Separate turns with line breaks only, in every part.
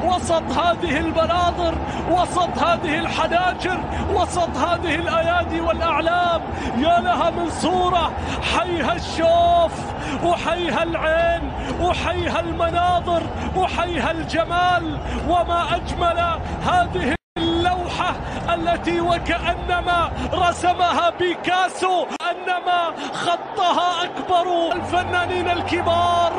وسط هذه المناظر، وسط هذه الحناجر، وسط هذه الأيادي والأعلام، يا لها من صورة، حيها الشوف وحيها العين وحيها المناظر وحيها الجمال. وما أجمل هذه اللوحة التي وكأنما رسمها بيكاسو، أنما خطها أكبر الفنانين الكبار.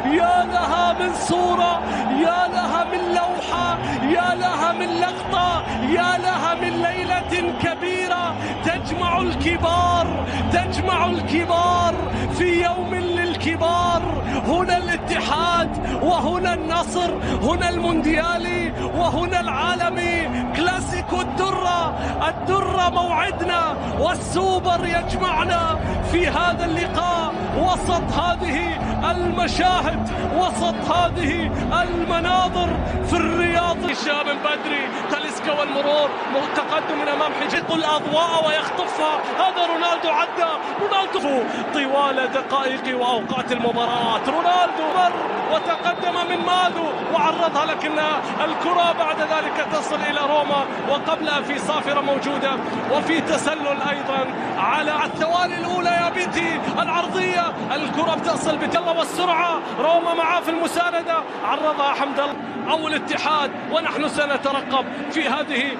يا لها من صورة، يا لها من لوحة، يا لها من لقطة، يا لها من ليلة كبيرة تجمع الكبار، تجمع الكبار في يوم للكبار. هنا الاتحاد وهنا النصر، هنا المونديالي وهنا العالمي. كلاسيكو الدرة موعدنا، والسوبر يجمعنا في هذا اللقاء وسط هذه المشاهد، وسط هذه المناظر في الرياض. من بدري تاليسكا والمرور تقدم من امام حجيق الاضواء ويخطفها. هذا رونالدو، عدى رونالدو طوال دقائق واوقات المباراة. رونالدو مر وتقدم من مادو وعرضها، لكن الكرة بعد ذلك تصل الى روما، وقبلها في صافرة موجودة وفي تسلل ايضا على الثواني الاولى. يا بيتي العرضية، الكرة بتصل بتلا والسرعة، روما معاه في المساندة، عرضها حمد الله او الاتحاد، ونحن سنترقب في هذه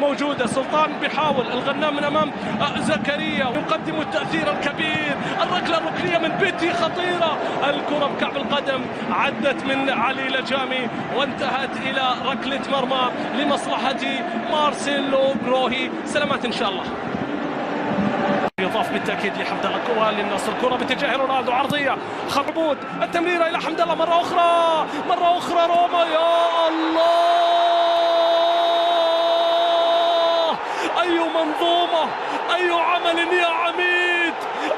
موجودة. سلطان بيحاول، الغنام من امام زكريا يقدم التأثير الكبير. الركلة الركنية من بيتي خطيرة، الكرة بكعب القدم عدت من علي لجامي وانتهت الى ركلة مرمى لمصلحة مارسيلو جروهي. سلامات ان شاء الله. يضاف بالتاكيد لحمد الله للنصر. كره باتجاه رونالدو، عرضيه خربوط، التمريره الى حمد الله مره اخرى، مره اخرى روما. يا الله، اي منظومه، اي عمل يا عميد،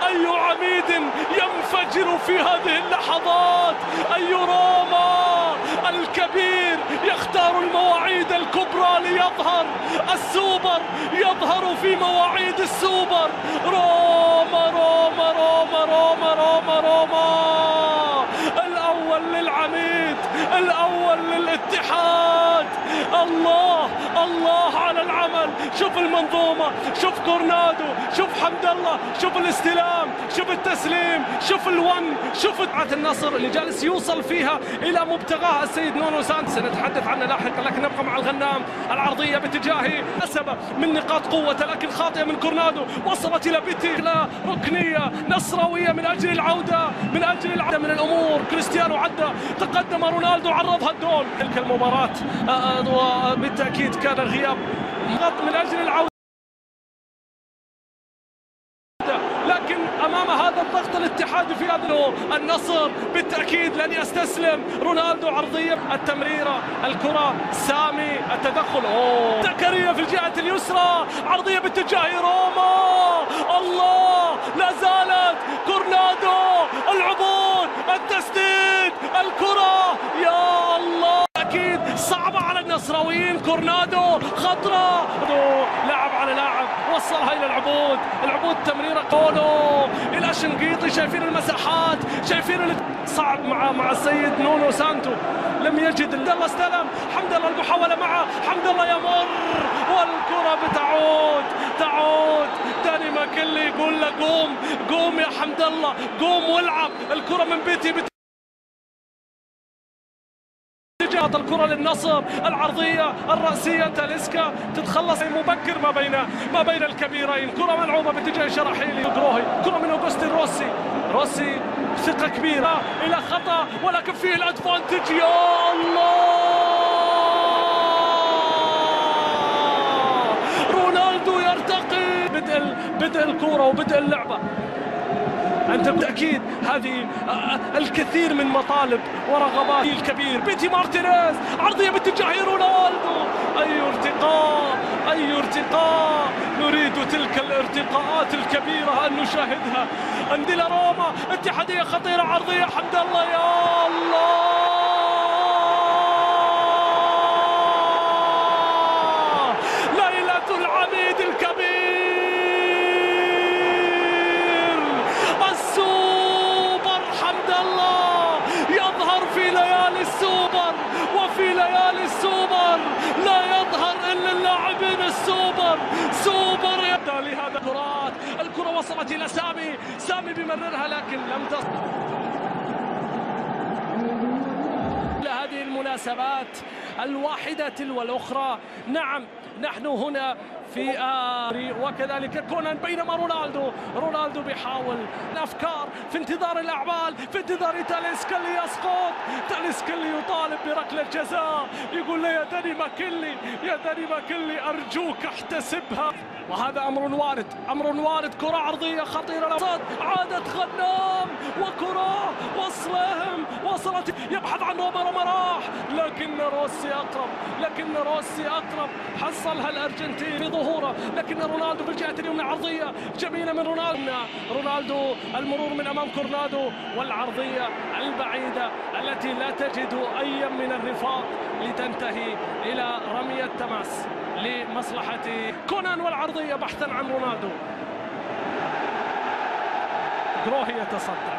اي عميد ينفجر في هذه اللحظات. اي روما الكبير يختار المواعيد الكبرى ليظهر. السوبر يظهر في مواعيد السوبر. روما روما روما روما روما روما، الأول للعميد، الأول للاتحاد. الله الله على العمل. شوف المنظومة، شوف كورنادو، شوف حمد الله، شوف الاستلام، شوف التسليم، شوف الون، شوف النصر اللي جالس يوصل فيها إلى مبتغاه السيد نونو سانتوس. سنتحدث عنه لاحقا، لكن نبقى مع الغنام. العرضية باتجاه سبب من نقاط قوة، لكن خاطئة من كورنادو، وصلت إلى بيتي. لا، ركنية نصراوية من أجل العودة، من أجل العودة من الأمور. كريستيانو عدى، تقدم رونالدو، عرضها الدون. تلك المباراة وبالتأكيد كان غياب من أجل العودة، لكن أمام هذا الضغط الاتحاد في هذا النصر بالتأكيد لن يستسلم. رونالدو عرضية، التمريرة، الكرة، سامي، التدخل، زكريا في الجهة اليسرى، عرضية باتجاه روما. الله، لا زالت كورنادو، العبور، التسديد، الكرة. يا الله، أكيد صعبة على النصراويين. كورنادو خطرة، لاعب على لاعب، وصلها إلى العبود. العبود تمريرة كونو إلى شنقيطي. شايفين المساحات، شايفين صعب مع السيد نونو سانتو، لم يجد. الله استلم، حمد الله المحاولة معه، حمد الله يمر، والكرة تعود. داني ماكلي يقول له قوم قوم يا حمد الله، قوم والعب. الكرة من بيتي الكرة للنصر، العرضية الرأسية، تاليسكا تتخلص مبكر ما بين الكبيرين. كرة ملعوبة باتجاه شراحيلي جروهي، كرة من أوغوستين روسي ثقة كبيرة إلى خطأ، ولكن فيه الأدفانتج. يا الله، رونالدو يرتقي. بدء الكرة وبدء اللعبة. أنت بالتأكيد هذه الكثير من مطالب ورغبات الكبير. بيتي مارتينيز، عرضية باتجاه رونالدو. أي ارتقاء، نريد تلك الارتقاءات الكبيرة أن نشاهدها. أنديلا روما، اتحادية خطيرة، عرضية حمد الله. يا الله، ليلة العميد الكبير. السوبر حمد الله يظهر في ليالي السوبر وفي وصلت إلى سامي، سامي بيمررها لكن لم تصل. هذه المناسبات الواحدة تلو الأخرى. نعم نحن هنا في وكذلك كونان، بينما رونالدو بيحاول الأفكار في انتظار الأعمال، في انتظار تاليسكا اللي يسقط. تاليسكا اللي يطالب بركلة جزاء، يقول له يا داني ماكينلي، يا داني ماكينلي أرجوك احتسبها. وهذا أمر وارد. كرة عرضية خطيرة، عادت غنام وكرة وصلت يبحث عن روما راح، لكن روسي أقرب، حصلها الأرجنتين بظهوره، لكن رونالدو في الجهة اليمنى عرضية جميلة من رونالدو المرور من أمام كورنادو، والعرضية البعيدة التي لا تجد أي من الرفاق لتنتهي إلى رمية تماس لمصلحة كونان، والعرضية بحثا عن رونالدو. جروهي يتصدى،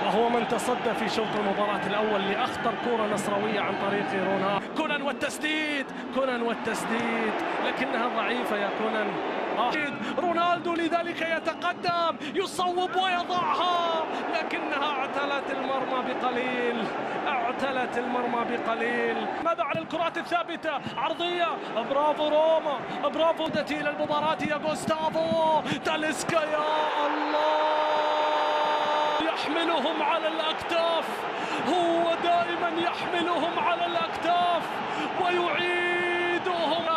وهو من تصدى في شوط المباراة الأول لأخطر كرة نصراوية عن طريق رونالدو. كونان والتسديد لكنها ضعيفة يا كونان. رونالدو لذلك يتقدم، يصوب ويضعها، لكنها اعتلت المرمى بقليل. ماذا عن الكرات الثابتة؟ عرضية، برافو روما، برافو إلى المباراة يا جوستافو. تاليسكا يا الله، يحملهم على الأكتاف، هو دائما يحملهم على الأكتاف ويعيدهم.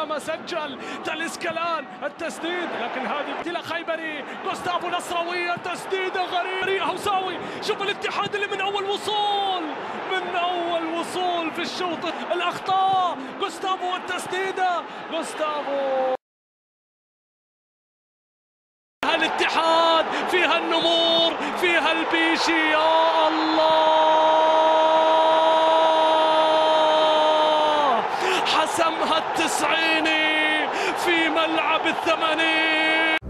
ما سجل تاليسكا الآن التسديد، لكن هذه إلى خيبري، جوستافو نصراوية، تسديدة غريبة. هوساوي، شوف الاتحاد اللي من أول وصول في الشوط. الأخطاء، جوستافو والتسديدة، جوستافو. الاتحاد فيها النمور، فيها البيشي، يا الله، حسمها التسعيني في ملعب الثمانين.